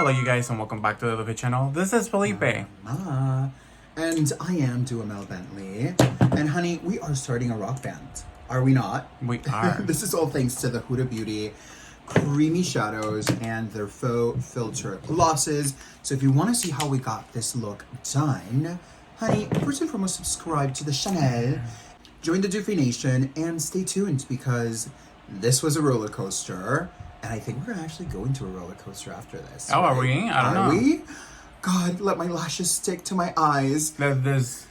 Hello you guys and welcome back to the Luca channel. This is Felipe. And I am Duamel Bentley. And honey, we are starting a rock band. Are we not? We are. This is all thanks to the Huda Beauty creamy shadows and their faux filter glosses. So if you want to see how we got this look done, honey, first and foremost, subscribe to the channel, join the Doofy Nation, and stay tuned because this was a roller coaster. And I think we're actually going to a roller coaster after this. Oh, right? Are we? I don't know. Are we? God, let my lashes stick to my eyes. This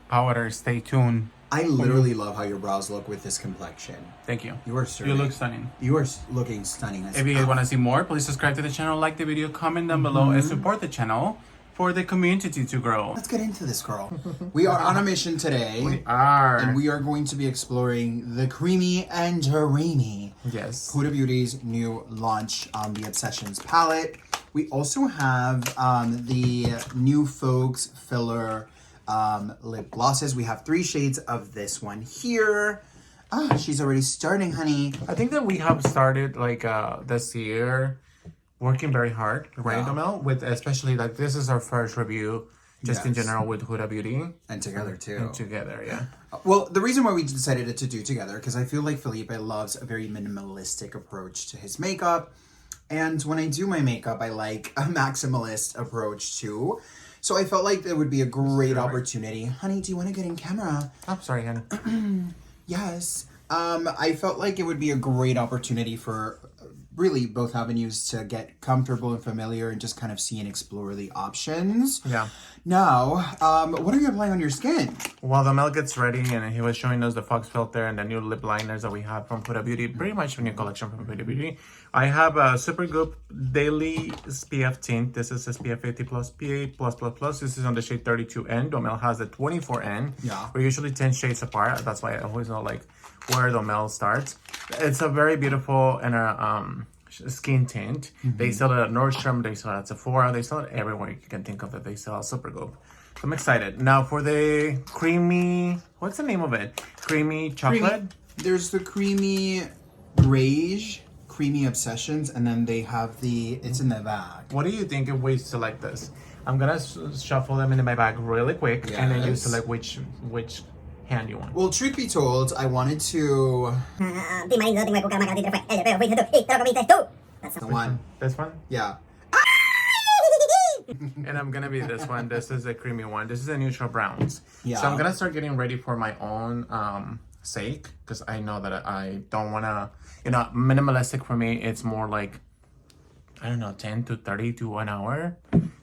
powder, stay tuned. I literally love how your brows look with this complexion. Thank you. You are stunning. You look stunning. You are looking stunning. If you guys want to see more, please subscribe to the channel, like the video, comment down below, and support the channel for the community to grow. Let's get into this, girl. We are on a mission today. We are. And we are going to be exploring the creamy and dreamy. Yes. Huda Beauty's new launch on the Obsessions palette. We also have the new Faux filler lip glosses. We have 3 shades of this one here. She's already starting, honey. I think that we have started like this year working very hard, right, Duamel? With especially like this is our first review just in general with Huda Beauty. And together too. And together, yeah. Well, the reason why we decided to do together, because I feel like Felipe loves a very minimalistic approach to his makeup. And when I do my makeup, I like a maximalist approach too. So I felt like there would be a great opportunity. Honey, do you want to get in camera? I'm sorry, honey. Yes. I felt like it would be a great opportunity for really both avenues to get comfortable and familiar and just kind of see and explore the options. Yeah. Now, what are you applying on your skin? While Duamel gets ready and he was showing us the Faux filter and the new lip liners that we have from Huda Beauty, pretty much a new collection from Huda Beauty. I have a Super Goop Daily SPF tint. This is SPF 50 plus PA+++. This is on the shade 32N. Duamel has the 24N. Yeah. We're usually 10 shades apart. That's why I always know like where Duamel starts. It's a very beautiful and a skin tint. They sell it at Nordstrom, they sell it at Sephora, they sell it everywhere you can think of that they sell Super Goop. So I'm excited. Now for the creamy, what's the name of it? Creamy chocolate? There's the creamy beige, creamy obsessions, and then they have it's in the bag. What do you think if we select this? I'm gonna shuffle them into my bag really quick, and then you select which hand you want. Well, truth be told, I wanted to... That's the one. This one? Yeah. And I'm gonna be this one. This is a creamy one. This is a neutral browns. Yeah. So I'm gonna start getting ready for my own sake, because I know that I don't wanna, minimalistic for me, it's more like, I don't know, 10 to 30 to 1 hour.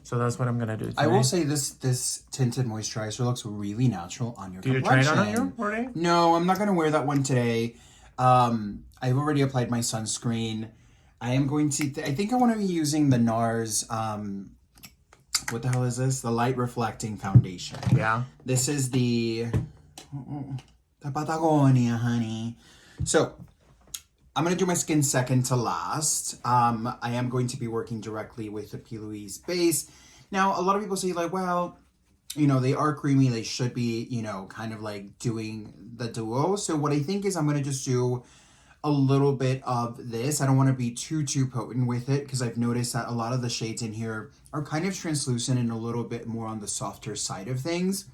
So that's what I'm gonna do today. I will say this tinted moisturizer looks really natural on your complexion. Did you try it on you already? No, I'm not gonna wear that one today. I've already applied my sunscreen. I am going to, I think I want to be using the NARS, what the hell is this? The Light Reflecting Foundation. Yeah. This is the Patagonia, honey. So, I'm going to do my skin second to last. I am going to be working directly with the P. Louise base. Now, a lot of people say like, well, they are creamy. They should be, kind of like doing the duo. So what I think is I'm going to just do a little bit of this. I don't want to be too potent with it because I've noticed that a lot of the shades in here are kind of translucent and a little bit more on the softer side of things.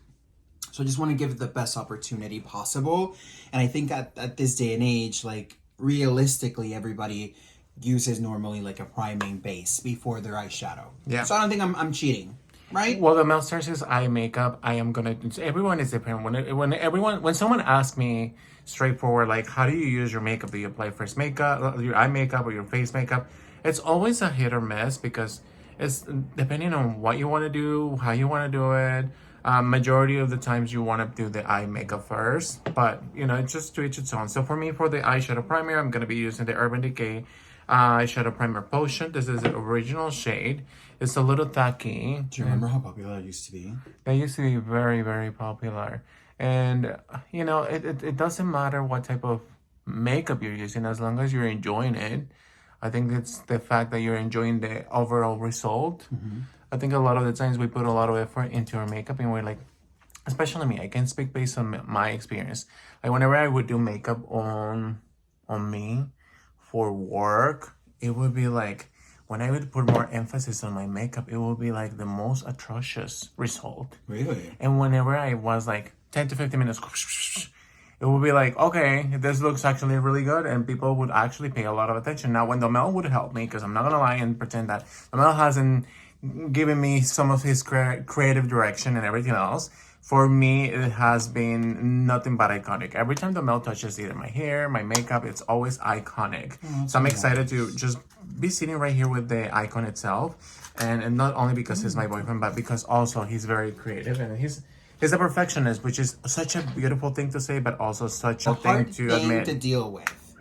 So I just want to give it the best opportunity possible. And I think at this day and age, like realistically, everybody uses normally like a priming base before their eyeshadow. Yeah. So I don't think I'm cheating. Right? Well, the Mel starts is eye makeup. I am gonna. Everyone is different. When someone asks me straightforward, like, how do you use your makeup? Do you apply first makeup, your eye makeup, or your face makeup? It's always a hit or miss because it's depending on what you want to do, how you want to do it. Majority of the times you want to do the eye makeup first, but it's just to each its own. So for me, for the eyeshadow primer, I'm gonna be using the Urban Decay eyeshadow primer potion. This is the original shade. It's a little tacky. Do you remember how popular it used to be? They used to be very, very popular. And, it doesn't matter what type of makeup you're using as long as you're enjoying it. I think it's the fact that you're enjoying the overall result. I think a lot of the times we put a lot of effort into our makeup and we're like, especially me, I can speak based on my experience. Like whenever I would do makeup on me for work, it would be like when I would put more emphasis on my makeup, it would be like the most atrocious result. Really? And whenever I was like 10 to 15 minutes, it would be like, okay, this looks actually really good, and people would actually pay a lot of attention. Now, when Domel would help me, because I'm not gonna lie and pretend that Domel hasn't given me some of his creative direction and everything else, for me, it has been nothing but iconic. Every time Domel touches either my hair, my makeup, it's always iconic. So I'm excited to just be sitting right here with the icon itself, and not only because he's my boyfriend, but because also he's very creative, and he's a perfectionist, which is such a beautiful thing to say, but also such a thing to admit. To deal with.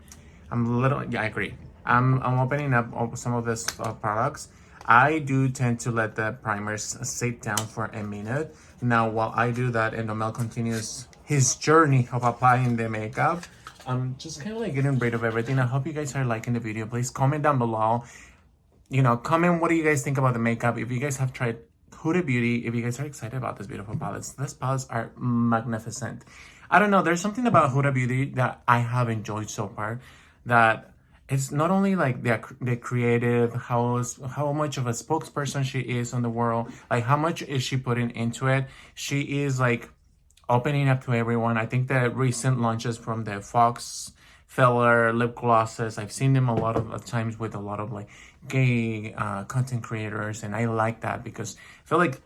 I agree. I'm opening up some of these products. I do tend to let the primers sit down for a minute. Now, while I do that and Nomel continues his journey of applying the makeup, I'm just kind of like getting rid of everything. I hope you guys are liking the video. Please comment down below. You know, comment what do you guys think about the makeup. If you guys have tried Huda Beauty, if you guys are excited about this beautiful palettes. These palettes are magnificent. I don't know, there's something about Huda Beauty that I have enjoyed so far, that it's not only like the creative, how much of a spokesperson she is on the world, like how much is she putting into it. She is like opening up to everyone. I think the recent launches from the Faux filler lip glosses, I've seen them a lot of times with a lot of like gay content creators, and I like that because I feel like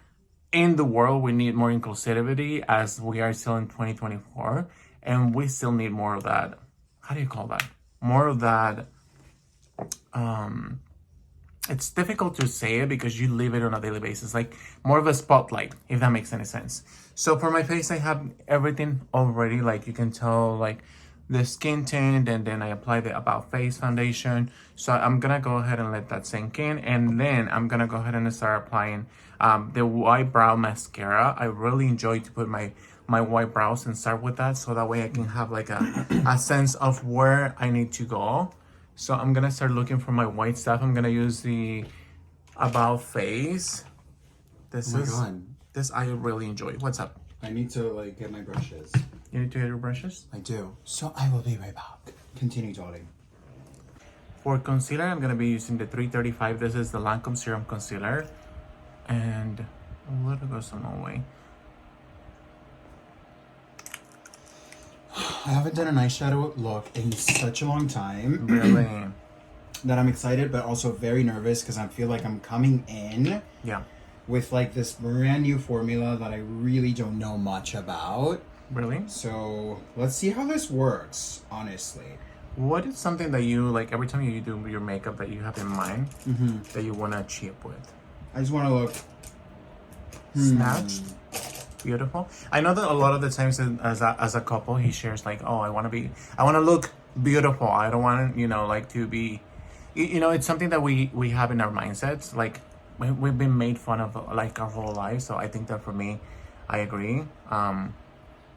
in the world we need more inclusivity, as we are still in 2024, and we still need more of that. How do you call that? More of that. It's difficult to say it because you live it on a daily basis, like more of a spotlight, if that makes any sense. So for my face, I have everything already, like you can tell, like the skin tint, and then I apply the About Face foundation. So I'm gonna go ahead and let that sink in, and then I'm gonna go ahead and start applying the white brow mascara. I really enjoy to put my white brows and start with that, so that way I can have like a sense of where I need to go. So I'm gonna start looking for my white stuff. I'm gonna use the About Face. This I really enjoy. What's up? I need to like get my brushes. You need to get your brushes? I do. So I will be right back. Continue, darling. For concealer, I'm gonna be using the 335. This is the Lancome Serum Concealer, and let it go some way. I haven't done an eyeshadow look in such a long time. Really? That I'm excited, but also very nervous because I feel like I'm coming in. Yeah. With like this brand new formula that I really don't know much about. Really? So let's see how this works, honestly. What is something that you like every time you do your makeup that you have in mind that you want to achieve with? I just want to look snatched, beautiful. I know that a lot of the times as a couple, he shares like, oh, I want to look beautiful. I don't want like to be, it's something that we have in our mindsets. Like we've been made fun of like our whole life. So I think that for me, I agree.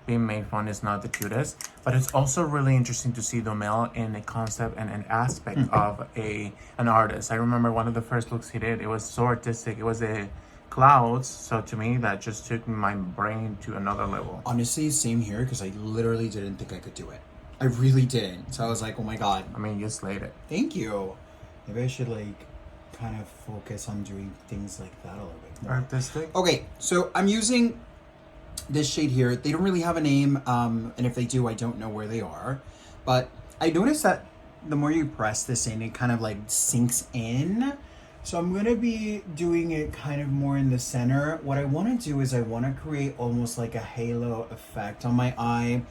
Being made fun is not the cutest, but it's also really interesting to see Domel in a concept and an aspect of an artist. I remember one of the first looks he did, it was so artistic. It was a clouds, so to me that just took my brain to another level. Honestly, same here, because I literally didn't think I could do it. I really didn't. So I was like, oh my god. I mean, you slayed it. Thank you. Maybe I should like kind of focus on doing things like that a little bit more. Artistic. Okay, so I'm using this shade here. They don't really have a name, and if they do, I don't know where they are. But I noticed that the more you press this in, it kind of like sinks in. So I'm going to be doing it kind of more in the center. What I want to do is I want to create almost like a halo effect on my eye.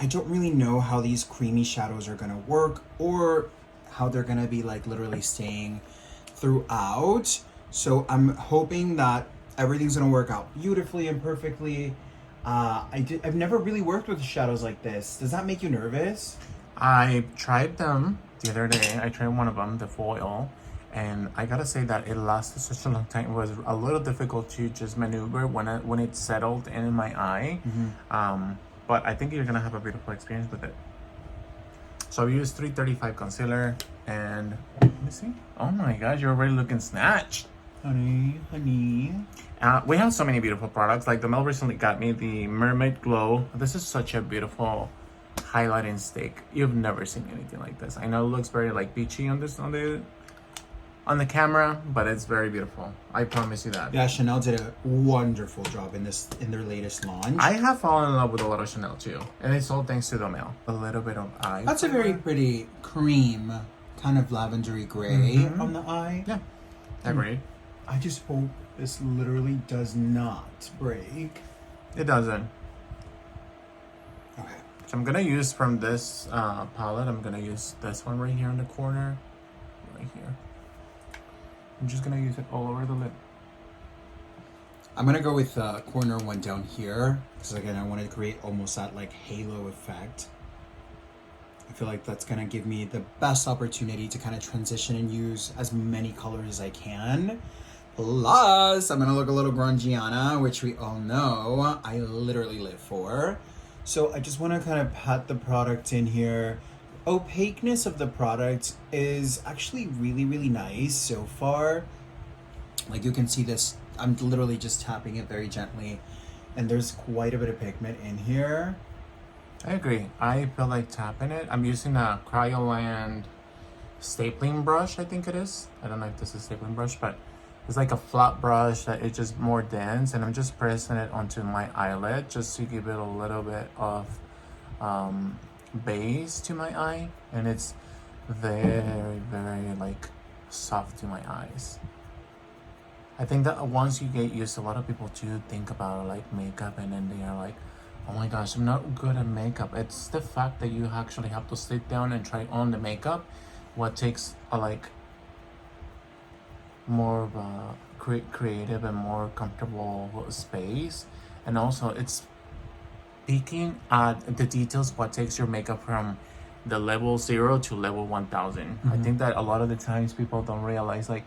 I don't really know how these creamy shadows are going to work, or how they're going to be like literally staying throughout. So I'm hoping that everything's going to work out beautifully and perfectly. I've never really worked with shadows like this. Does that make you nervous? I tried them the other day. I tried one of them, the foil. And I gotta say that it lasted such a long time. It was a little difficult to just maneuver when it settled in my eye. But I think you're gonna have a beautiful experience with it. So I used 335 concealer, and let me see. Oh my gosh, you're already looking snatched. Honey. We have so many beautiful products. Like Mel recently got me the Mermaid Glow. This is such a beautiful highlighting stick. You've never seen anything like this. I know it looks very like beachy on on the camera, but it's very beautiful. I promise you that. Yeah, Chanel did a wonderful job in their latest launch. I have fallen in love with a lot of Chanel too, and it's all thanks to the mail. A little bit of eye. That's a very pretty cream, kind of lavendery gray on the eye. Yeah, agreed. I just hope this literally does not break. It doesn't. Okay. So I'm gonna use from this palette. I'm gonna use this one right here in the corner, right here. I'm just gonna use it all over the lid. I'm gonna go with the corner one down here because again, I want to create almost that like halo effect. I feel like that's gonna give me the best opportunity to kind of transition and use as many colors as I can. Plus, I'm gonna look a little grungiana, which we all know I literally live for. So I just want to kind of pat the product in here. Opaqueness of the product is actually really, really nice so far. Like you can see this, I'm literally just tapping it very gently, and there's quite a bit of pigment in here. I agree. I feel like tapping it. I'm using a Cryoland stapling brush, I think it is. I don't know if this is a stapling brush, but it's like a flat brush that it's just more dense, and I'm just pressing it onto my eyelid just to give it a little bit of base to my eye, and it's very, very like soft to my eyes. I think that once you get used, a lot of people do think about like makeup, and then they are like, oh my gosh, I'm not good at makeup. It's the fact that you actually have to sit down and try on the makeup, what takes a like more of a creative and more comfortable space. And also it's peeking at the details, what takes your makeup from the level 0 to level 1000. I think that a lot of the times people don't realize like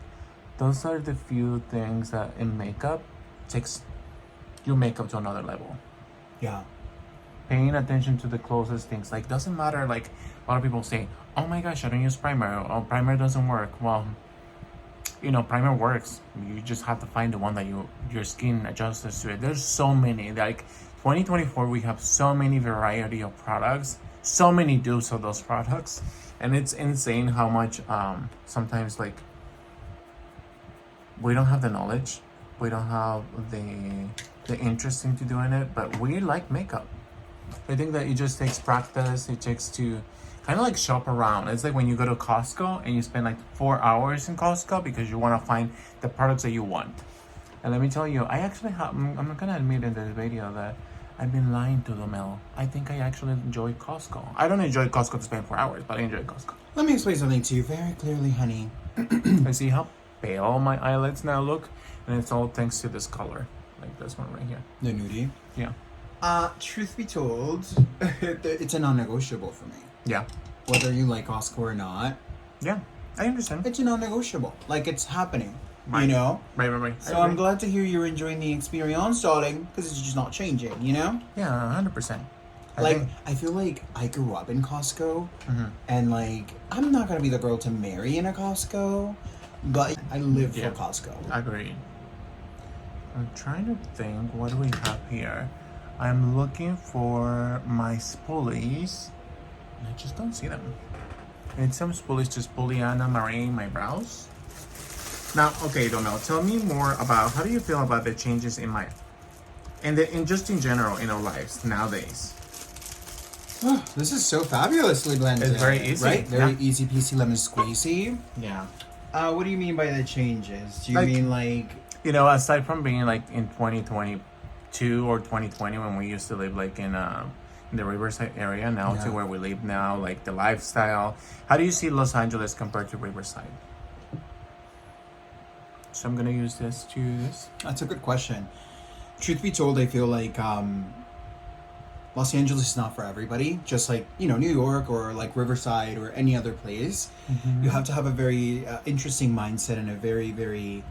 those are the few things that in makeup takes your makeup to another level. Yeah. Paying attention to the closest things, like doesn't matter. Like a lot of people say, oh my gosh, I don't use primer, oh primer doesn't work. Well, you know, primer works. You just have to find the one that your skin adjusts to it. There's so many, like 2024 we have so many variety of products, so many dupes of those products, and it's insane how much sometimes like we don't have the knowledge, we don't have the interest into doing it, but we like makeup. I think that it just takes practice. It takes to kind of like shop around. It's like when you go to Costco and you spend like 4 hours in Costco because you want to find the products that you want. And let me tell you, I actually have, I'm not gonna admit in this video that I've been lying to the mail. I think I actually enjoy Costco. I don't enjoy Costco to spend 4 hours, but I enjoy Costco. Let me explain something to you very clearly, honey. I see how pale my eyelids now look, and it's all thanks to this color, like this one right here. The nudie. Yeah. Truth be told, it's a non-negotiable for me. Yeah. Whether you like Costco or not. Yeah, I understand. It's a non-negotiable. Like, it's happening. Right. You know? Right. So I'm glad to hear you're enjoying the experience, darling, because it's just not changing, you know? Yeah, 100%. I feel like I grew up in Costco, and like, I'm not gonna be the girl to marry in a Costco, but I live for Costco. Agreed. I'm trying to think, what do we have here? I'm looking for my spoolies, and I just don't see them. And some spoolies just Pollyanna Marie my brows. Now, okay, Donald, tell me more about, how do you feel about the changes in my, and just in general in our lives nowadays? This is so fabulously blended. It's very easy, right? Very easy peasy lemon squeezy. Yeah. What do you mean by the changes? Do you Like, mean like, you know, aside from being like in 2022 or 2020 when we used to live like in the Riverside area now to where we live now, like the lifestyle, how do you see Los Angeles compared to Riverside? So I'm gonna use this to this. That's a good question. Truth be told, I feel like Los Angeles is not for everybody. Just like, you know, New York or like Riverside or any other place. You have to have a very interesting mindset and a very, very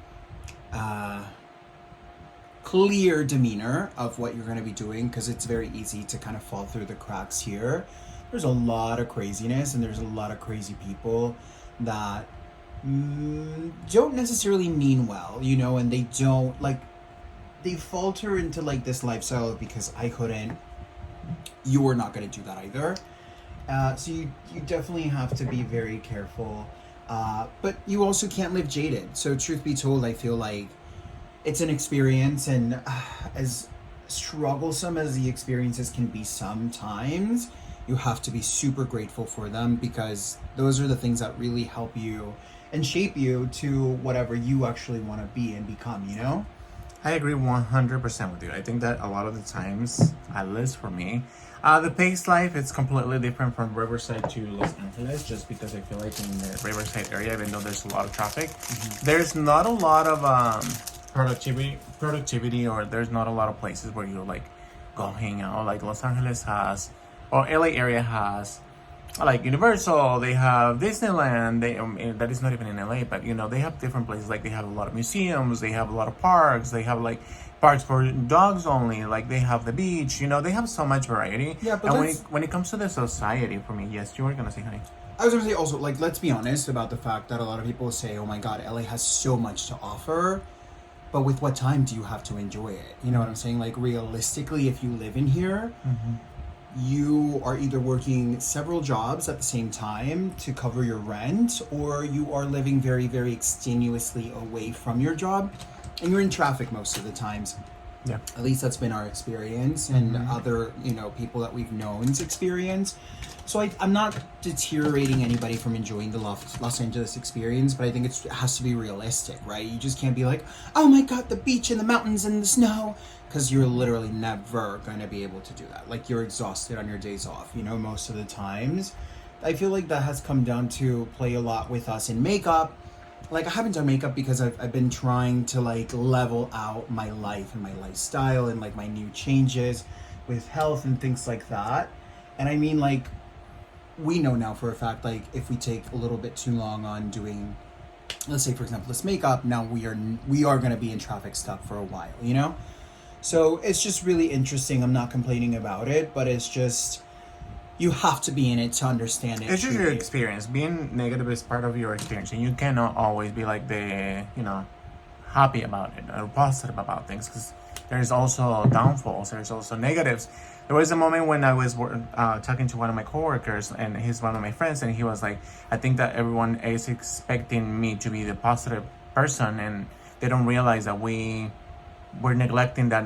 clear demeanor of what you're going to be doing, because it's very easy to kind of fall through the cracks here. There's a lot of craziness and there's a lot of crazy people that don't necessarily mean well, you know, and they don't like, they falter into like this lifestyle of because I couldn't, you're not going to do that either. So you definitely have to be very careful But you also can't live jaded. So truth be told, I feel like it's an experience, and as troublesome as the experiences can be sometimes, you have to be super grateful for them, because those are the things that really help you and shape you to whatever you actually want to be and become, you know? I agree 100% with you. I think that a lot of the times, at least for me, the pace life is completely different from Riverside to Los Angeles, just because I feel like in the Riverside area, even though there's a lot of traffic, there's not a lot of productivity, or there's not a lot of places where you like go hang out like Los Angeles has, or LA area has. Like Universal, they have Disneyland. That is not even in LA, but you know they have different places. Like they have a lot of museums, they have a lot of parks, they have like parks for dogs only. Like they have the beach. You know they have so much variety. Yeah, but and when it comes to the society, for me, yes, you were gonna say, honey. I was gonna say also, like, let's be honest about the fact that a lot of people say, "Oh my God, LA has so much to offer," but with what time do you have to enjoy it? You know what I'm saying? Like realistically, if you live in here, you are either working several jobs at the same time to cover your rent, or you are living very, very extenuously away from your job, and you're in traffic most of the times. Yeah. At least that's been our experience, and other, you know, people that we've known's experience. So I'm not deteriorating anybody from enjoying the Los Angeles experience, but I think it has to be realistic, right? You just can't be like, oh my God, the beach and the mountains and the snow, because you're literally never going to be able to do that. Like, you're exhausted on your days off, you know, most of the times. I feel like that has come down to play a lot with us in makeup. Like, I haven't done makeup because I've been trying to, like, level out my life and my lifestyle and, like, my new changes with health and things like that. And I mean, like, we know now for a fact, like, if we take a little bit too long on doing, let's say, for example, this makeup, now we are going to be in traffic stuck for a while, you know? So it's just really interesting. I'm not complaining about it, but it's just, you have to be in it to understand it. It's just your truly. experience. Being negative is part of your experience, and you cannot always be like happy about it or positive about things, because there's also downfalls. There's also negatives. There was a moment when I was talking to one of my coworkers, and he's one of my friends, and he was like, I think that everyone is expecting me to be the positive person, and they don't realize that we're neglecting that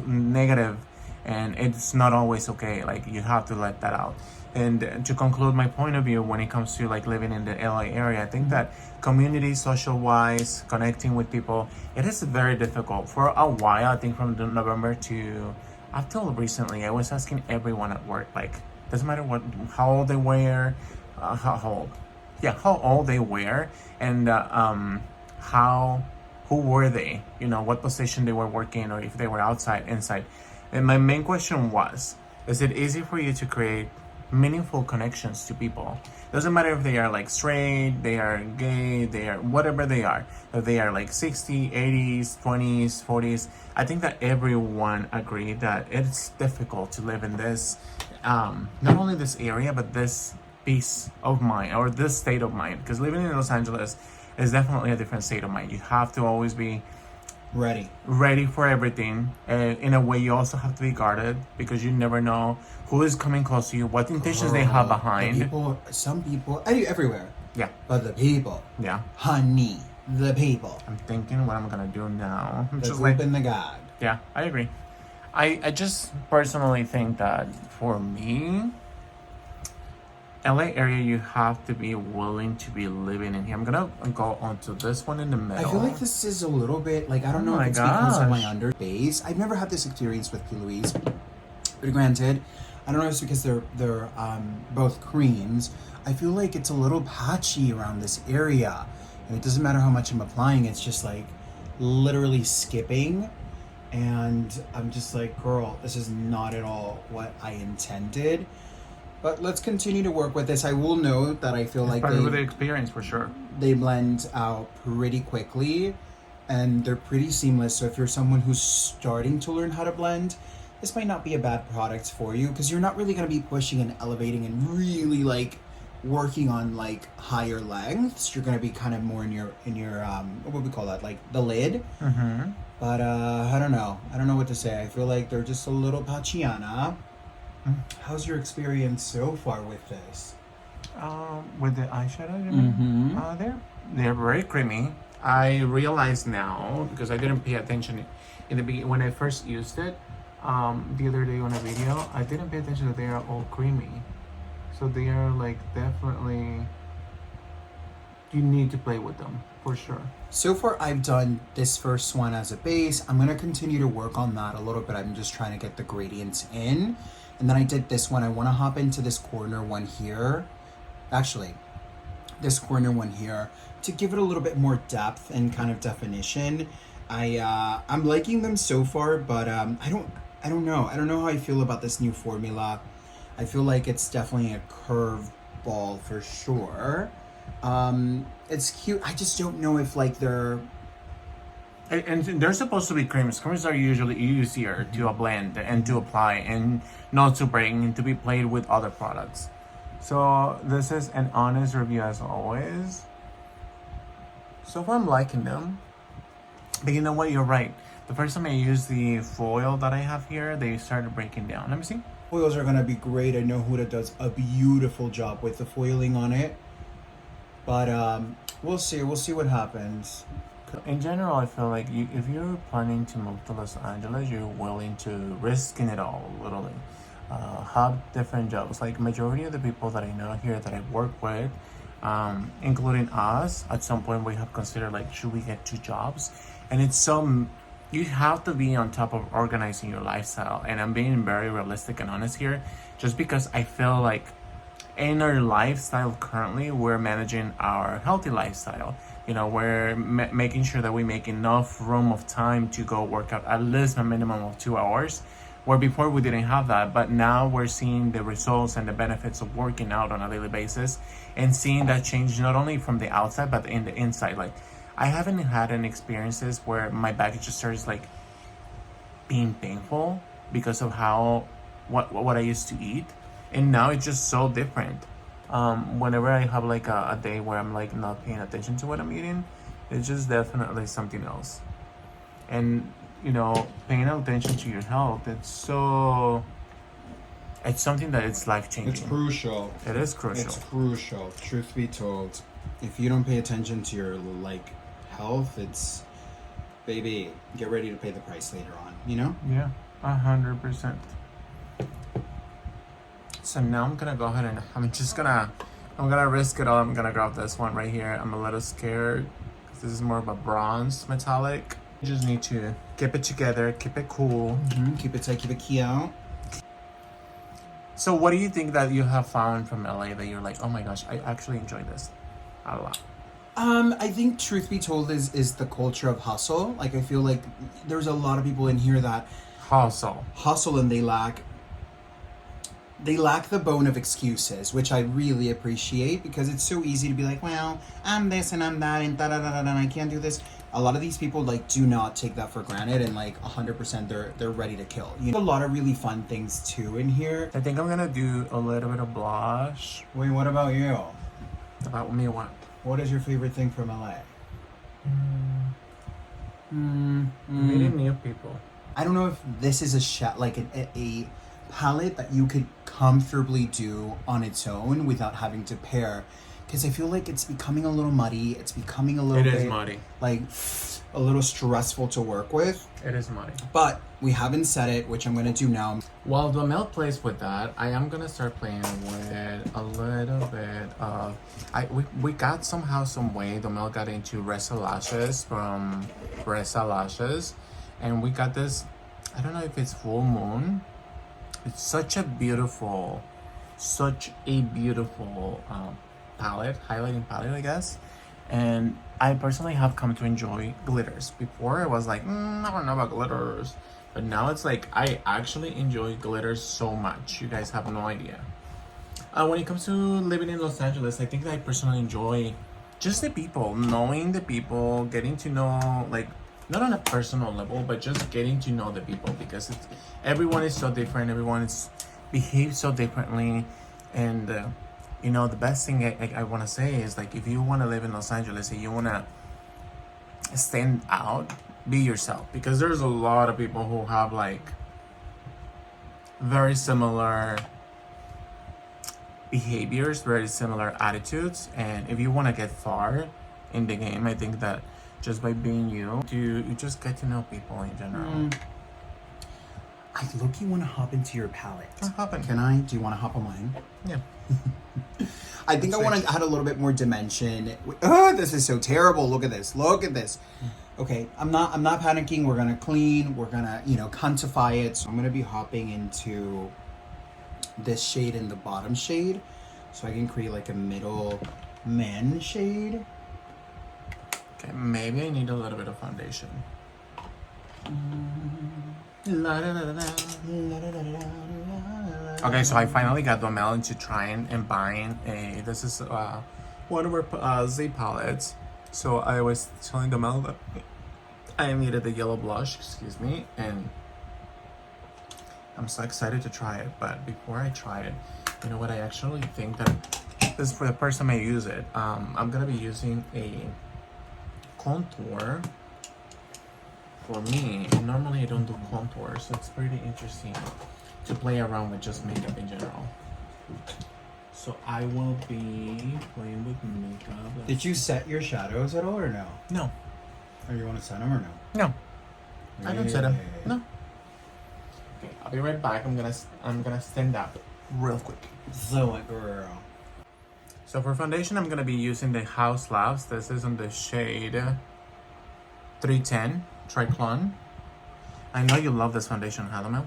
negative, and it's not always okay. Like, you have to let that out. And to conclude my point of view, when it comes to like living in the LA area, I think that community, social wise, connecting with people, it is very difficult. For a while, I think from November to up till recently, I was asking everyone at work, like, doesn't matter how old they were, how old they were, and who were they, you know, what position they were working, or if they were outside, inside. And my main question was, is it easy for you to create meaningful connections to people? Doesn't matter if they are like straight, they are gay, they are whatever they are, if they are like 60s, 80s, 20s, 40s. I think that everyone agreed that it's difficult to live in this, not only this area, but this peace of mind, or this state of mind, because living in Los Angeles is definitely a different state of mind. You have to always be ready for everything, and in a way you also have to be guarded, because you never know who is coming close to you, what intentions they have behind. Some people everywhere, Yeah. but the people, Yeah. honey, the people, I'm thinking what I'm gonna do now. I'm the just group and the god. yeah, I agree. I just personally think that for me, LA area, you have to be willing to be living in here. I'm gonna go onto this one in the middle. I feel like this is a little bit, like, I don't know my if it's because of my gosh. under base. I've never had this experience with P. Louise, but granted, I don't know if it's because they're both creams. I feel like it's a little patchy around this area, and it doesn't matter how much I'm applying. It's just like literally skipping, and I'm just like, girl, this is not at all what I intended. But let's continue to work with this. I will note that I feel like part of the experience for sure. they blend out pretty quickly, and they're pretty seamless. So if you're someone who's starting to learn how to blend, this might not be a bad product for you, because you're not really going to be pushing and elevating and really like working on like higher lengths. You're going to be kind of more in your what would we call that, like the lid. But I don't know what to say. I feel like they're just a little pachiana. How's your experience so far with this? With the eyeshadow, you mean? They're very creamy. I realize now because I didn't pay attention in the beginning when I first used it. The other day on a video, I didn't pay attention that they are all creamy. So they are like definitely. You need to play with them for sure. So far, I've done this first one as a base. I'm gonna continue to work on that a little bit. I'm just trying to get the gradients in. And then I did this one. I wanna hop into this corner one here. Actually, this corner one here to give it a little bit more depth and kind of definition. I'm liking them so far, but I don't know. I don't know how I feel about this new formula. I feel like it's definitely a curve ball for sure. It's cute. I just don't know if like they're And they're supposed to be creams. Creams are usually easier to blend and to apply and not to bring and to be played with other products. So this is an honest review as always. So far I'm liking them. But you know what, you're right. The first time I used the foil that I have here, they started breaking down. Let me see. foils are gonna be great. I know Huda does a beautiful job with the foiling on it. But we'll see what happens. In general, I feel like if you're planning to move to Los Angeles, you're willing to risk it all, literally. Have different jobs. Like majority of the people that I know here that I work with, including us, at some point we have considered like, should we get 2 jobs? And it's so, you have to be on top of organizing your lifestyle. And I'm being very realistic and honest here, just because I feel like in our lifestyle currently, we're managing our healthy lifestyle. You know, we're making sure that we make enough room of time to go work out at least a minimum of 2 hours, where before we didn't have that. But now we're seeing the results and the benefits of working out on a daily basis and seeing that change not only from the outside but in the inside. Like, I haven't had any experiences where my back just starts like being painful because of how what I used to eat, and now it's just so different. Whenever I have like a day where I'm like not paying attention to what I'm eating, it's just definitely something else. And you know, paying attention to your health, it's something that it's life changing. It's crucial. It is crucial. It's crucial. Truth be told, if you don't pay attention to your like health, it's, baby, get ready to pay the price later on. You know? Yeah, 100%. So now I'm gonna go ahead and I'm gonna risk it all. I'm gonna grab this one right here. I'm a little scared. This is more of a bronze metallic. You just need to keep it together, keep it cool. Keep it tight, keep it cute. So what do you think that you have found from LA that you're like, oh my gosh, I actually enjoy this a lot? I think truth be told is the culture of hustle. Like I feel like there's a lot of people in here that hustle and they lack the bone of excuses, which I really appreciate, because it's so easy to be like, well, I'm this and I'm that and da-da-da-da-da and I can't do this. A lot of these people like do not take that for granted, and like 100% they're ready to kill. You know, a lot of really fun things too in here. I think I'm gonna do a little bit of blush. Wait, what about you? About me, what? What is your favorite thing from LA? Meeting new people. I don't know if this is a palette that you could comfortably do on its own without having to pair, because I feel like it's becoming a little muddy. It's becoming a little bit muddy. Like a little stressful to work with. It is muddy. But we haven't set it, which I'm gonna do now. While Domel plays with that, I am gonna start playing with a little bit of. We got somehow, some way. Domel got into Resa Lashes from Resa Lashes, and we got this. I don't know if it's Full Moon. It's such a beautiful palette, highlighting palette, I guess. And I personally have come to enjoy glitters. Before I was like, I don't know about glitters. But now it's like, I actually enjoy glitters so much. You guys have no idea. When it comes to living in Los Angeles, I think that I personally enjoy just the people, knowing the people, getting to know, like, not on a personal level, but just getting to know the people, because everyone is so different. Everyone behaves so differently. And, you know, the best thing I want to say is, like, if you want to live in Los Angeles and you want to stand out, be yourself. Because there's a lot of people who have, like, very similar behaviors, very similar attitudes, and if you want to get far in the game, I think that just by being you just get to know people in general. I look-y want to hop into your palette. Hop in. Can I? Do you want to hop on mine? Yeah. I think I want to add a little bit more dimension. Oh, this is so terrible. Look at this. Look at this. Okay, I'm not panicking. We're gonna clean. We're gonna, quantify it. So I'm gonna be hopping into this shade and the bottom shade, so I can create like a middle man shade. Okay, maybe I need a little bit of foundation. Okay, so I finally got Domel into trying and buying a. This is one of our Z palettes. So I was telling Domel that I needed the yellow blush, excuse me, and I'm so excited to try it. But before I try it, you know what? I actually think that this is for the first time I use it. I'm gonna be using a contour. For me, normally I don't do contour, so it's pretty interesting to play around with just makeup in general. So I will be playing with makeup. Did you set your shadows at all or no? No. Or you want to set them or no? No. I don't set them. No. Okay, I'll be right back. I'm gonna stand up real quick. So girl. So for foundation, I'm gonna be using the House Labs. This is on the shade 310 Triclone. I know you love this foundation, Halamel.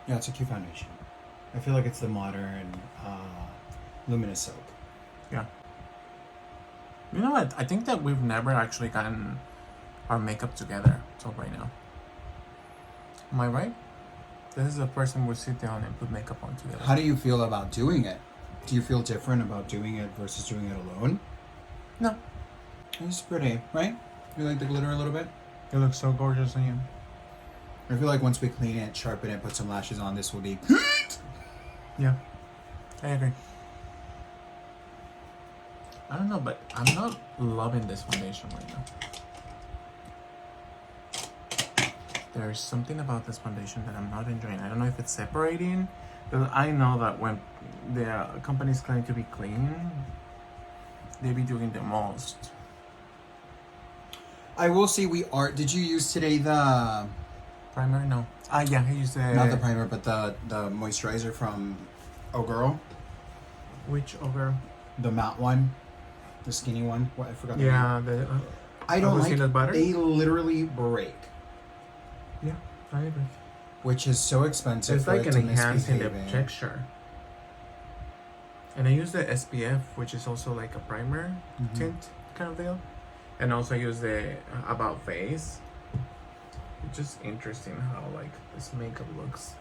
Yeah, it's a cute foundation. I feel like it's the modern luminous soap. Yeah. You know what? I think that we've never actually gotten our makeup together till right now. Am I right? This is the first time we sit down and put makeup on together. How do you feel about doing it? Do you feel different about doing it versus doing it alone? No. It's pretty, right? You like the glitter a little bit? It looks so gorgeous on you. I feel like once we clean it, sharpen it, put some lashes on, this will be... Yeah. I agree. I don't know, but I'm not loving this foundation right now. There's something about this foundation that I'm not enjoying. I don't know if it's separating, but I know that when the company's claim to be clean, they be doing the most. I will say did you use today the... Primer? No. Yeah, I used the... Not the primer, but the moisturizer from Oh Girl. Which over? The matte one. The skinny one. What, I forgot the name. Yeah, the... I don't like peanut butter? They literally break. Yeah, I agree. Which is so expensive. It's for like it an to enhancing the misbehave. texture. And I use the SPF, which is also like a primer tint kind of deal. And also I use the About Face. It's just interesting how like this makeup looks.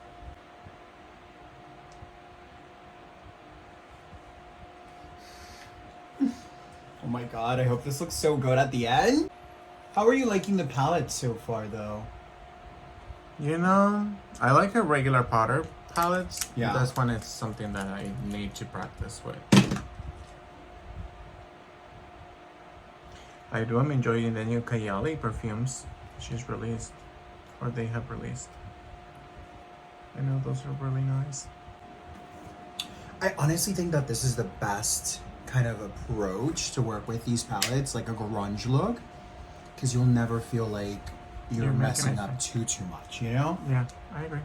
Oh my god, I hope this looks so good at the end. How are you liking the palette so far though? You know, I like a regular powder palettes. Yeah. This one is something that I need to practice with. I do am enjoying the new Kayali perfumes she's released, or they have released. I know those are really nice. I honestly think that this is the best kind of approach to work with these palettes, like a grunge look, because you'll never feel like you're messing up too much, you know? Yeah, I agree.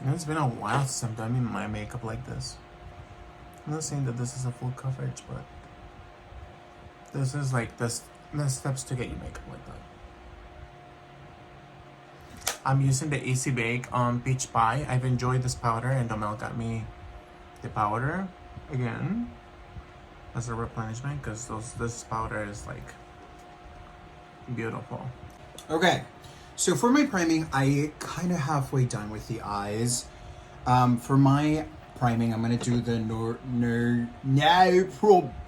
And it's been a while since I've done my makeup like this. I'm not saying that this is a full coverage, but this is like the steps to get your makeup like that. I'm using the Easy Bake on Peach Pie. I've enjoyed this powder, and Domel got me the powder again as a replenishment, because this powder is like beautiful. Okay, so for my priming, I kind of halfway done with the eyes. For my priming, I'm gonna do the No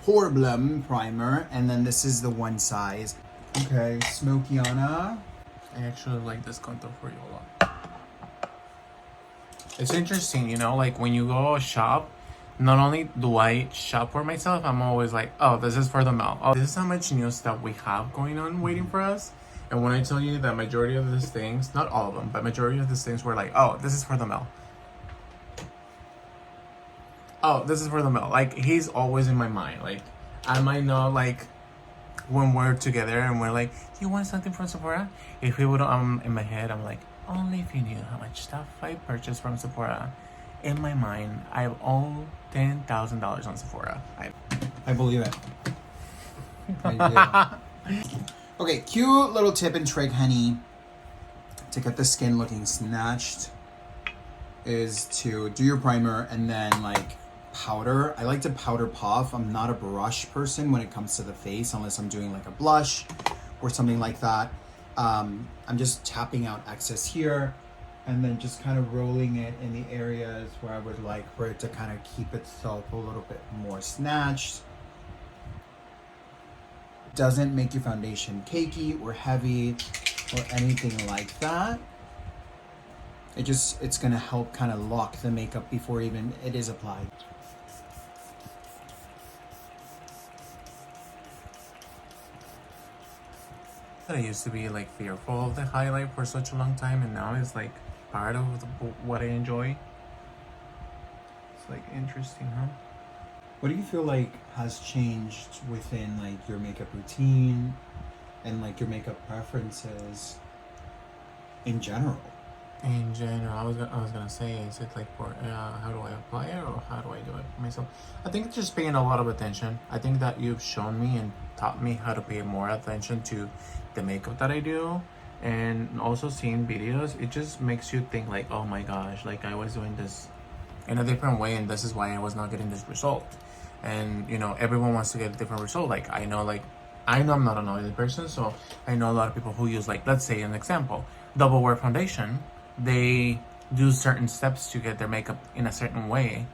Problem primer, and then this is the one size. Okay, Smokiana. I actually like this contour for you a lot. It's interesting, you know, like when you go shop, not only do I shop for myself, I'm always like, oh, this is for the mall. Oh, this is how much new stuff we have going on waiting for us. And when I tell you that majority of these things, not all of them, but majority of these things were like, oh, this is for the mall. Oh, this is for the mail. Like, he's always in my mind. Like, I might know, like, when we're together and we're like, do you want something from Sephora? If he would, in my head, I'm like, only if you knew how much stuff I purchased from Sephora. In my mind, I owe $10,000 on Sephora. I believe it. I do. Okay, cute little tip and trick, honey, to get the skin looking snatched is to do your primer and then like powder. I like to powder puff. I'm not a brush person when it comes to the face unless I'm doing like a blush or something like that. I'm just tapping out excess here and then just kind of rolling it in the areas where I would like for it to kind of keep itself a little bit more snatched. Doesn't make your foundation cakey or heavy or anything like that. It's gonna help kind of lock the makeup before even it is applied. I used to be like fearful of the highlight for such a long time, and now it's like part of what I enjoy. It's like interesting, huh? What do you feel like has changed within like your makeup routine and like your makeup preferences in general? In general, I was gonna say, is it like for how do I apply it or how do I do it myself? I think it's just paying a lot of attention. I think that you've shown me and taught me how to pay more attention to the makeup that I do, and also seeing videos. It just makes you think like, oh my gosh, like I was doing this in a different way, and this is why I was not getting this result. And you know, everyone wants to get a different result. Like I know I'm not an oily person, so I know a lot of people who use, like, let's say an example, double wear foundation. They do certain steps to get their makeup in a certain way,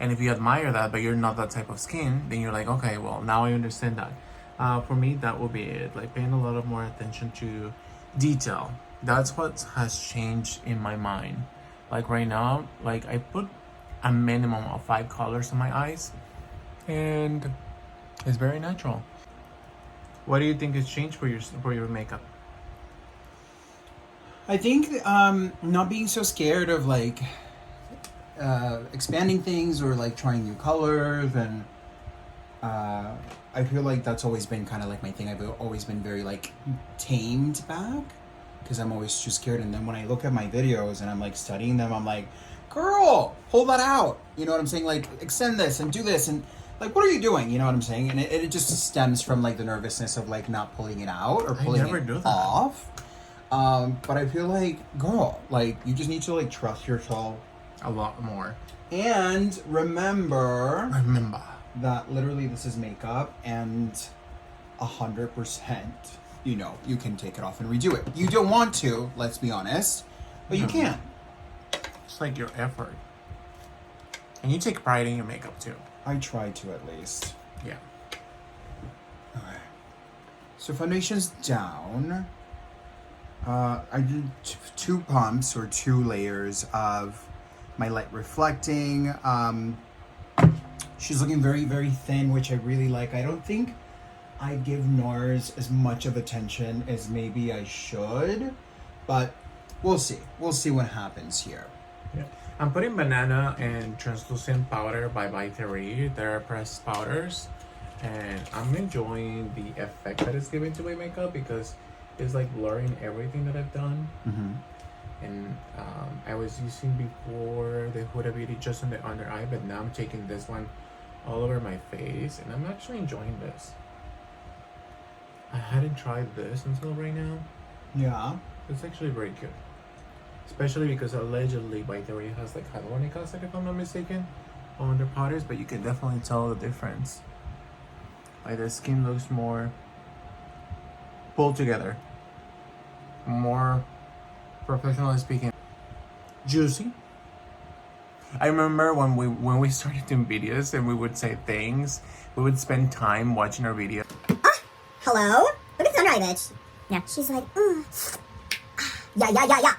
and if you admire that but you're not that type of skin, then you're like, okay, well, now I understand that. For me, that will be it, like paying a lot of more attention to detail. That's what has changed in my mind. Like right now, like I put a minimum of 5 colors on my eyes, and it's very natural. What do you think has changed for your makeup? I think not being so scared of like expanding things or like trying new colors, and I feel like that's always been kind of like my thing. I've always been very like tamed back because I'm always too scared. And then when I look at my videos and I'm like studying them, I'm like, girl, hold that out. You know what I'm saying? Like extend this and do this and like, what are you doing? You know what I'm saying? And it just stems from like the nervousness of like not pulling it out or pulling it off. But I feel like, girl, like you just need to like trust yourself A lot more. and remember that literally this is makeup and 100%, you know, you can take it off and redo it. You don't want to, let's be honest, but you can. It's like your effort. And you take pride in your makeup too. I try to at least. Yeah. Okay. So foundation's down. I did 2 pumps or 2 layers of my light reflecting. She's looking very, very thin, which I really like. I don't think I give NARS as much of attention as maybe I should, but we'll see. We'll see what happens here. Yeah. I'm putting banana and translucent powder by Theory. They're pressed powders, and I'm enjoying the effect that it's giving to my makeup because it's like blurring everything that I've done. Mm-hmm. And I was using before the Huda Beauty just on the under eye, but now I'm taking this one all over my face, and I'm actually enjoying this. I hadn't tried this until right now. Yeah. It's actually very good. Especially because allegedly by Theory has like hyaluronic acid, if I'm not mistaken, on their powders, but you can definitely tell the difference. Like the skin looks more pulled together. More, professionally speaking, juicy. I remember when we started doing videos and we would say things, we would spend time watching our video. Hello? Look at this under eye bitch. Yeah. She's like, yeah.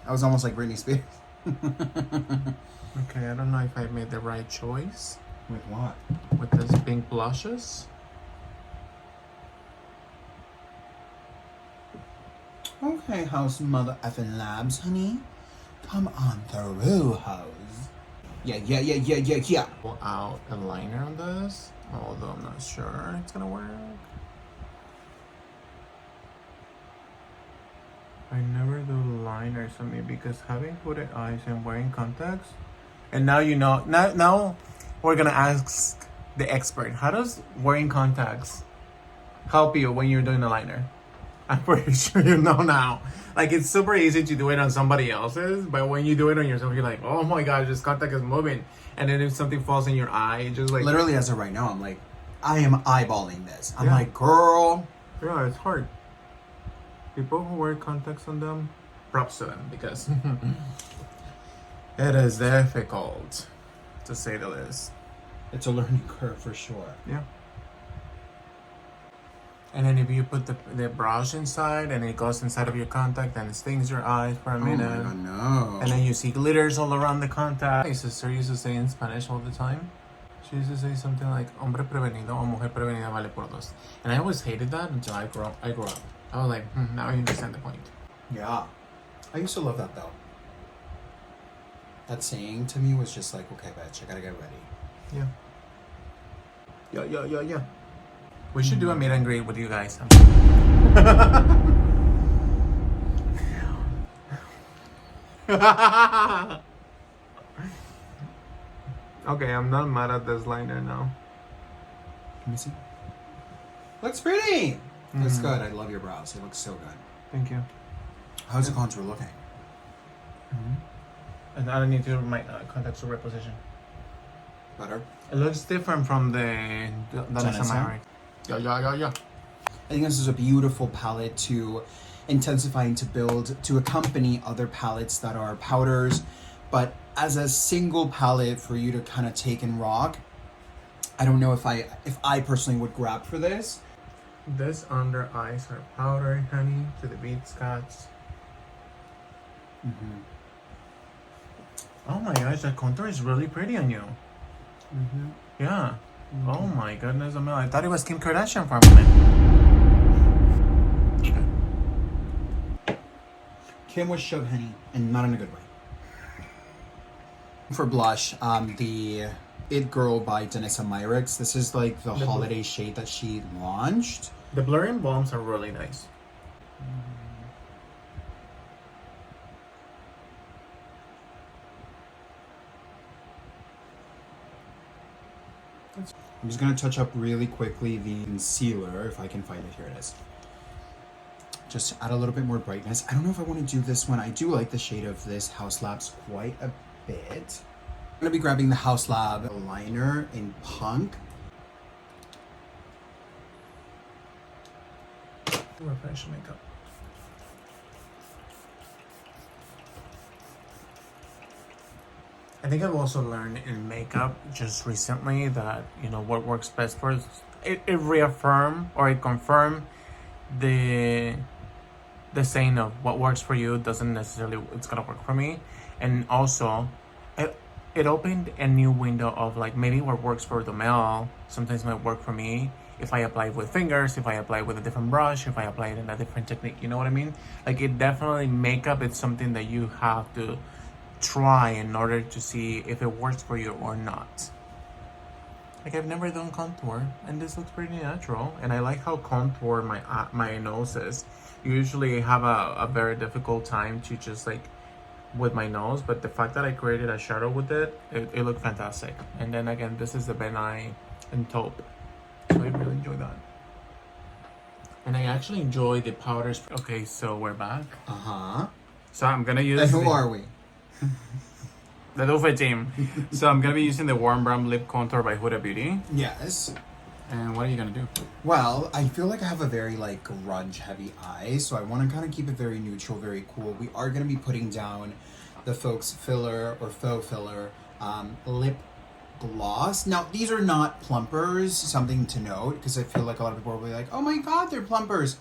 I was almost like Britney Spears. Okay, I don't know if I made the right choice. With what? With these pink blushes. Okay, House Mother effing Labs, honey. Come on through, hoes. Yeah. Pull out a liner on this, although I'm not sure it's gonna work. I never do liners on me because having hooded eyes and wearing contacts. And now you know. Now we're gonna ask the expert. How does wearing contacts help you when you're doing a liner? I'm pretty sure you know now. Like, it's super easy to do it on somebody else's, but when you do it on yourself, you're like, oh my gosh, this contact is moving. And then if something falls in your eye, it just like... Literally, as of right now, I'm like, I am eyeballing this. I'm Yeah. like, girl. Yeah, it's hard. People who wear contacts on them, props to them, because it is difficult, to say the least. It's a learning curve for sure. Yeah. And then if you put the brush inside and it goes inside of your contact and it stings your eyes for a minute. Oh my god, no. And then you see glitters all around the contact. My sister used to say in Spanish all the time. She used to say something like, hombre prevenido o mujer prevenida vale por dos. And I always hated that until I grew up. I was like, now I understand the point. Yeah. I used to love that though. That saying to me was just like, okay, bitch, I gotta get ready. Yeah. We should do a meet and greet with you guys. Okay, I'm not mad at this liner now. Let me see. Looks pretty. Looks good. I love your brows. They look so good. Thank you. How's the contour looking? And I don't need to do my contacts to reposition. Better? It looks different from the Genesis? Yeah. I think this is a beautiful palette to intensify and to build, to accompany other palettes that are powders. But as a single palette for you to kind of take and rock, I don't know if I personally would grab for this. This under eyes are powder, honey, to the bead scotch. Oh my gosh, that contour is really pretty on you. Yeah. Oh my goodness, I thought it was Kim Kardashian for a minute. Kim was shove honey, and not in a good way. For blush, the It Girl by Danessa Myricks. This is like the holiday shade that she launched. The blurring balms are really nice. I'm just going to touch up really quickly the concealer, if I can find it. Here it is. Just to add a little bit more brightness. I don't know if I want to do this one. I do like the shade of this House Labs quite a bit. I'm going to be grabbing the House Lab liner in Punk. Refresh makeup. I think I've also learned in makeup just recently that, you know, what works best for us. It reaffirmed or it confirmed the saying of what works for you doesn't necessarily it's gonna work for me. And also it opened a new window of like maybe what works for the male sometimes might work for me if I apply it with fingers, if I apply it with a different brush, if I apply it in a different technique. You know what I mean? Like, it definitely, makeup, it's something that you have to try in order to see if it works for you or not. Like, I've never done contour, and this looks pretty natural. And I like how contour my nose is. Usually I have a very difficult time to just like with my nose, but the fact that I created a shadow with it looked fantastic. And then again, this is the Ben Nye and taupe, so I really enjoy that. And I actually enjoy the powders. Okay, so we're back. So I'm gonna use. And who are we? The Dufe team. So I'm gonna be using the Warm Brown Lip Contour by Huda Beauty. Yes. And what are you gonna do? Well, I feel like I have a very like grunge heavy eye, so I want to kind of keep it very neutral, very cool. We are going to be putting down the Faux filler or Faux filler lip gloss. Now, these are not plumpers, something to note, because I feel like a lot of people will be like, oh my god, they're plumpers.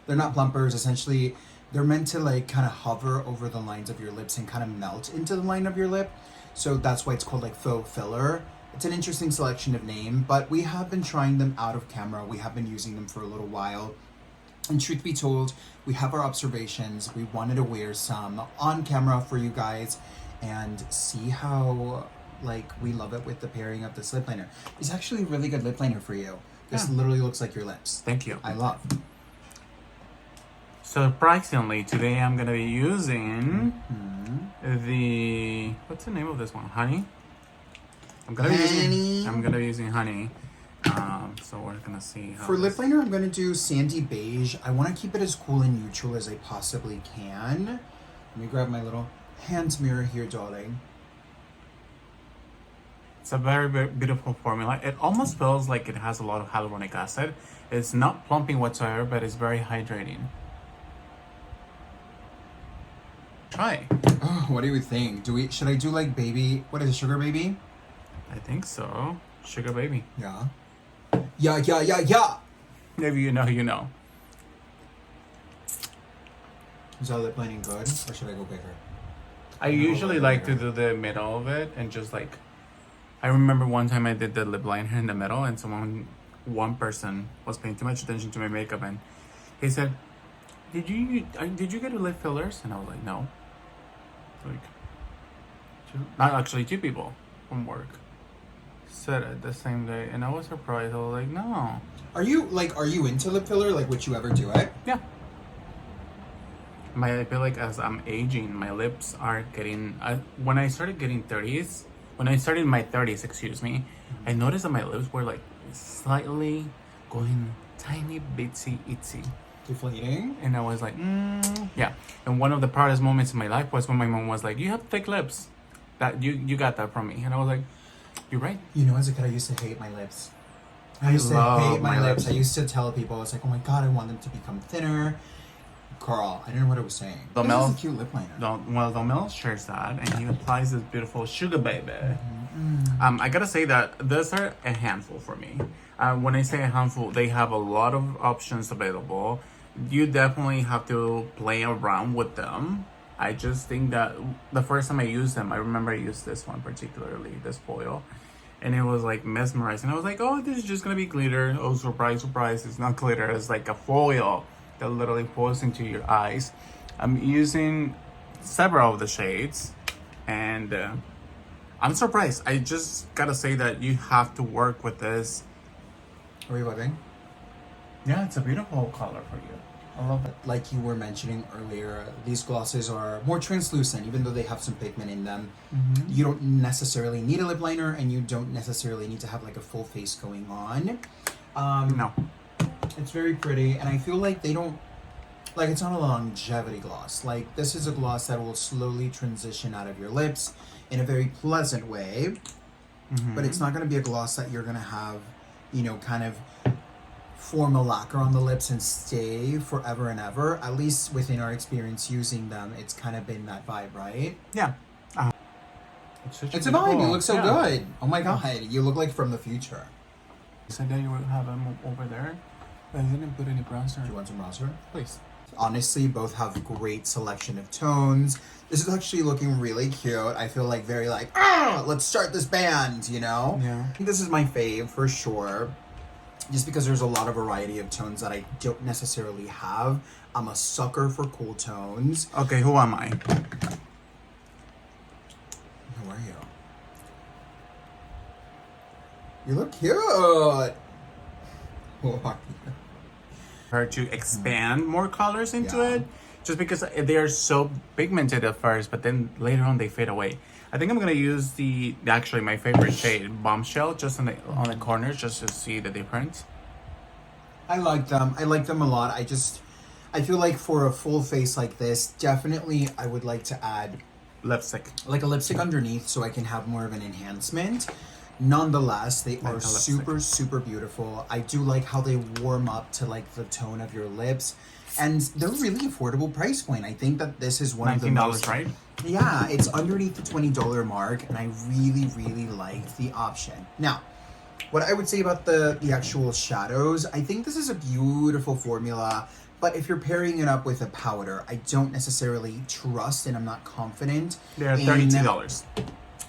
They're not plumpers. Essentially, they're meant to like kind of hover over the lines of your lips and kind of melt into the line of your lip. So that's why it's called like Faux filler. It's an interesting selection of name, but we have been trying them out of camera. We have been using them for a little while. And truth be told, we have our observations. We wanted to wear some on camera for you guys and see how like we love it with the pairing of this lip liner. It's actually a really good lip liner for you. This Yeah. literally looks like your lips. Thank you. I love. Surprisingly, today I'm gonna be using the, what's the name of this one? Honey. I'm gonna be using honey. So we're gonna see how For lip liner, I'm gonna do sandy beige. I want to keep it as cool and neutral as I possibly can. Let me grab my little hand mirror here, darling. It's a very, very beautiful formula. It almost feels like it has a lot of hyaluronic acid. It's not plumping whatsoever, but it's very hydrating. Try. Oh, what do you think? Should I do like baby? What is it, sugar baby? I think so. Sugar baby. Yeah. Yeah. If you know, you know. Is that lip lining good, or should I go bigger? I usually like to do the middle of it and just like, I remember one time I did the lip liner in the middle and one person was paying too much attention to my makeup and he said, did you get lip fillers? And I was like, no. Like, not actually, 2 people from work said it the same day and I was surprised. I was like, no. Are you into lip filler? Like, would you ever do it? Yeah. I feel like as I'm aging, my lips are getting. When I started getting 30s, when I started my 30s, excuse me, I noticed that my lips were like slightly going tiny bitsy itsy. Deflating? And I was like, yeah. And one of the proudest moments in my life was when my mom was like, you have thick lips. That you got that from me. And I was like, you're right. You know, as a kid, I used to hate my lips. I used to love hate my my lips. lips. I used to tell people, I was like, oh my god, I want them to become thinner. Carl, I didn't know what I was saying. This is a cute lip liner. Domel shares that, and he applies this beautiful sugar baby. I gotta say that these are a handful for me. When I say a handful, they have a lot of options available. You definitely have to play around with them. I just think that the first time I used them, I remember I used this one particularly, this foil, and it was like mesmerizing. I was like, oh, this is just gonna be glitter. Oh, surprise, surprise, it's not glitter, it's like a foil that literally pours into your eyes. I'm using several of the shades and I'm surprised. I just gotta say that you have to work with this. Are we vibing? Yeah, it's a beautiful color for you. I love it. Like you were mentioning earlier, these glosses are more translucent, even though they have some pigment in them. You don't necessarily need a lip liner, and you don't necessarily need to have like a full face going on. No. It's very pretty, and I feel like they don't, like, it's not a longevity gloss. Like, this is a gloss that will slowly transition out of your lips in a very pleasant way, but it's not going to be a gloss that you're going to have, you know, kind of form a lacquer on the lips and stay forever and ever. At least within our experience using them, it's kind of been that vibe, right? Yeah. It's a vibe. You look so good. Oh my god, you look like from the future. You said that you would have them over there, but I didn't put any bronzer. Do you want some bronzer? Please. Honestly, both have great selection of tones. This is actually looking really cute. I feel like very like, let's start this band, you know? Yeah. I think this is my fave for sure. Just because there's a lot of variety of tones that I don't necessarily have. I'm a sucker for cool tones. Okay, who am I? Who are you? You look cute. Who are you? Her to expand more colors into it, just because they are so pigmented at first, but then later on they fade away. I think I'm gonna use actually my favorite shade, Bombshell, just on the corners, just to see the difference. I like them. I like them a lot. I feel like for a full face like this, definitely I would like to add Lipstick. like a lipstick underneath so I can have more of an enhancement. Nonetheless, they are super, super beautiful. I do like how they warm up to like the tone of your lips. And they're really affordable price point. I think that this is one of the most... $19, right? Yeah, it's underneath the $20 mark, and I really, really like the option. Now, what I would say about the actual shadows, I think this is a beautiful formula, but if you're pairing it up with a powder, I don't necessarily trust and I'm not confident. They're $32.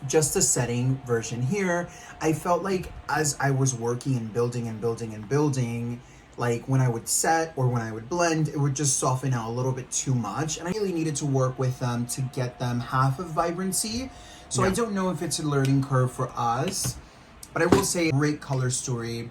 Just the setting version here, I felt like as I was working and building and building and building, like when I would set or when I would blend, it would just soften out a little bit too much. And I really needed to work with them to get them half of vibrancy. So I don't know if it's a learning curve for us, but I will say great color story.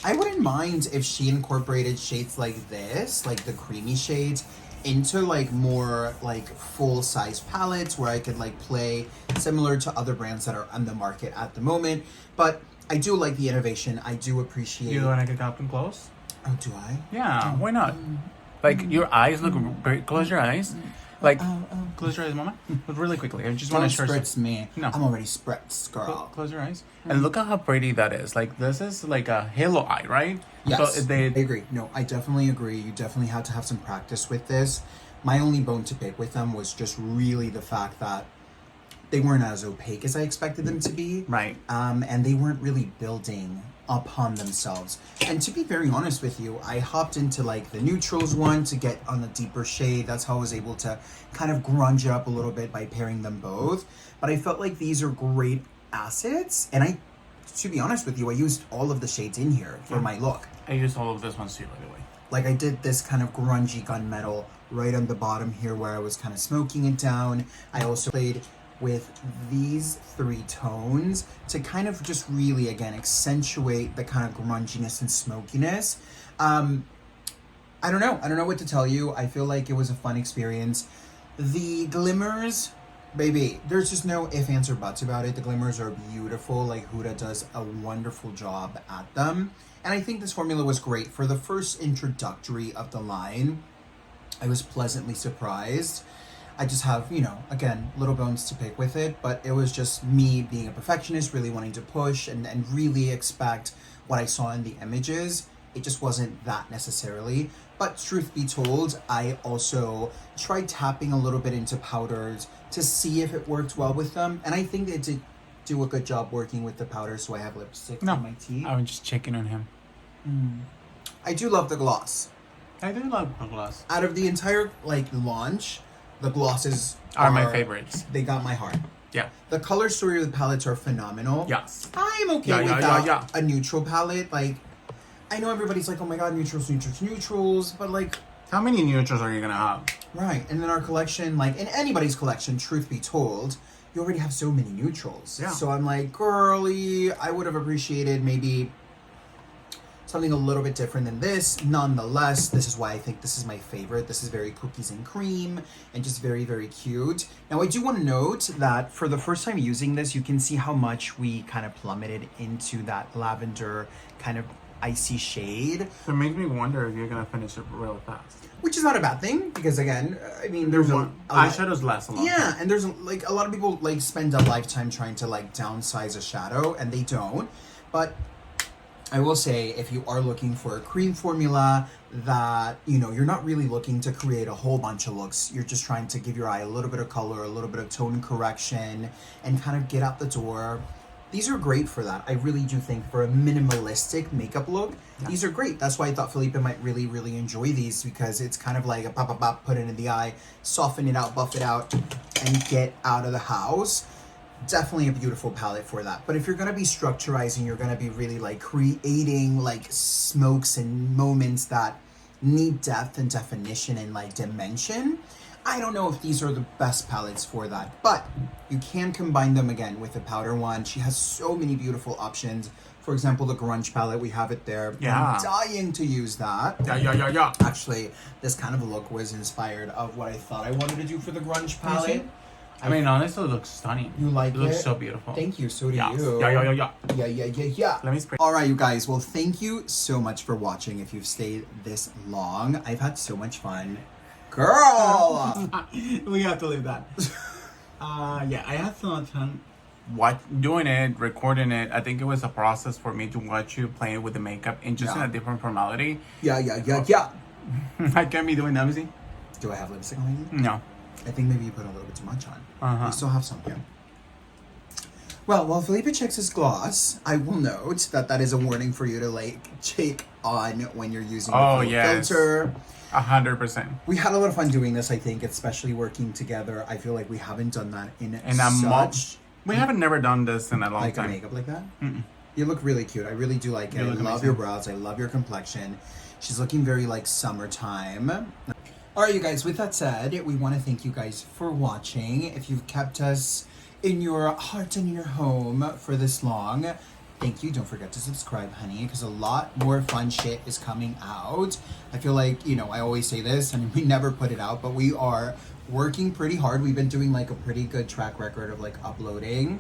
I wouldn't mind if she incorporated shades like this, like the creamy shades, into like more like full-size palettes where I could like play similar to other brands that are on the market at the moment. But I do like the innovation. I do appreciate. You want to get up and close? Oh, do I? Yeah, why not? Like your eyes look very. Close your eyes. Like close your eyes, Mama. But really quickly, I just want to Don't show. spritz me. No. I'm already spritzed, girl. Close your eyes and look at how pretty that is. Like this is like a halo eye, right? Yes, So I agree. No, I definitely agree. You definitely had to have some practice with this. My only bone to pick with them was just really the fact that they weren't as opaque as I expected them to be. Right. And they weren't really building upon themselves. And to be very honest with you, I hopped into like the neutrals one to get on a deeper shade. That's how I was able to kind of grunge it up a little bit by pairing them both. But I felt like these are great assets. And to be honest with you, I used all of the shades in here for my look. I used all of this ones too, by the way. Like I did this kind of grungy gunmetal right on the bottom here where I was kind of smoking it down. I also played with these 3 tones to kind of just really, again, accentuate the kind of grunginess and smokiness. I don't know what to tell you. I feel like it was a fun experience. The glimmers, baby, there's just no ifs, ands, or buts about it. The glimmers are beautiful. Like Huda does a wonderful job at them. And I think this formula was great. For the first introductory of the line, I was pleasantly surprised. I just have, again, little bones to pick with it, but it was just me being a perfectionist, really wanting to push and really expect what I saw in the images. It just wasn't that necessarily. But truth be told, I also tried tapping a little bit into powders to see if it worked well with them. And I think it did do a good job working with the powder, so I have lipstick on my teeth. I was just checking on him. I do love the gloss. I do love gloss. Out of the entire launch, the glosses Are my favorites. They got my heart. Yeah. The color story of the palettes are phenomenal. Yes. I'm okay without a neutral palette. Like, I know everybody's like, oh my god, neutrals, but like, how many neutrals are you gonna have? Right, and in our collection, like in anybody's collection, truth be told, you already have so many neutrals. Yeah. So I'm like, girly, I would have appreciated maybe something a little bit different than this. Nonetheless, this is why I think this is my favorite. This is very cookies and cream and just very, very cute. Now, I do want to note that for the first time using this, you can see how much we kind of plummeted into that lavender kind of icy shade. So it makes me wonder if you're gonna finish it real fast. Which is not a bad thing, because again, I mean, there's a eyeshadows last a long time. Yeah, and there's like a lot of people like spend a lifetime trying to like downsize a shadow, and they don't. But I will say, if you are looking for a cream formula that, you're not really looking to create a whole bunch of looks, you're just trying to give your eye a little bit of color, a little bit of tone correction, and kind of get out the door. These are great for that. I really do think for a minimalistic makeup look, these are great. That's why I thought Felipe might really, really enjoy these, because it's kind of like a pop, put it in the eye, soften it out, buff it out, and get out of the house. Definitely a beautiful palette for that. But if you're going to be structurizing, you're going to be really like creating like smokes and moments that need depth and definition and like dimension, I don't know if these are the best palettes for that. But you can combine them again with the powder one. She has so many beautiful options. For example, the grunge palette, we have it there. Yeah. I'm dying to use that. Yeah. Actually, this kind of look was inspired of what I thought I wanted to do for the grunge palette. I mean, honestly, it looks stunning. You like it? It looks so beautiful. Thank you. So do Yes. you. Yeah. Let me spray. All right, you guys. Well, thank you so much for watching. If you've stayed this long, I've had so much fun. Girl! We have to leave that. Yeah, I had so much fun doing it, recording it. I think it was a process for me to watch you play with the makeup and just in a different formality. Yeah. I can't be doing that, see? Do I have lipstick on my No. I think maybe you put a little bit too much on. Uh-huh. We still have some here. Well, while Felipe checks his gloss, I will note that is a warning for you to like take on when you're using the filter. 100%. We had a lot of fun doing this, I think, especially working together. I feel like we haven't done that in a month. We haven't never done this in a long time. Like a makeup like that? Mm-mm. You look really cute. I really do like it. I love your brows. I love your complexion. She's looking very like summertime. All right, you guys, with that said, we want to thank you guys for watching. If you've kept us in your heart and in your home for this long. Thank you. Don't forget to subscribe, honey, because a lot more fun shit is coming out. I feel like, you know, I always say this and we never put it out, but we are working pretty hard. We've been doing like a pretty good track record of like uploading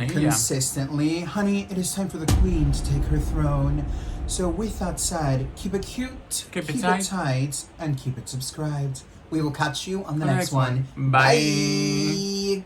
consistently. Honey, it is time for the queen to take her throne. So with that said, keep it cute, keep it tight, and keep it subscribed. We will catch you on the next one. Bye.